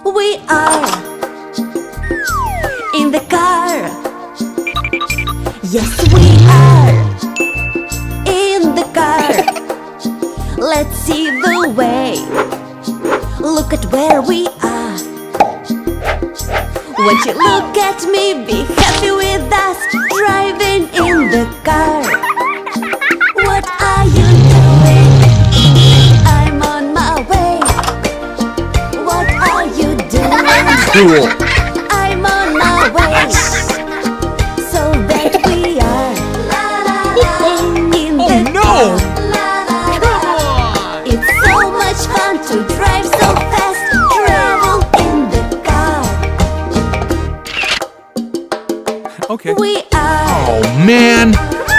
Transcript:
We are in the car. Yes, we are in the car. Let's see the way. Look at where we are. Won't you look at me? Be happy with us driving in the car. What are you doing? I'm on my way. What are you doing? Cool.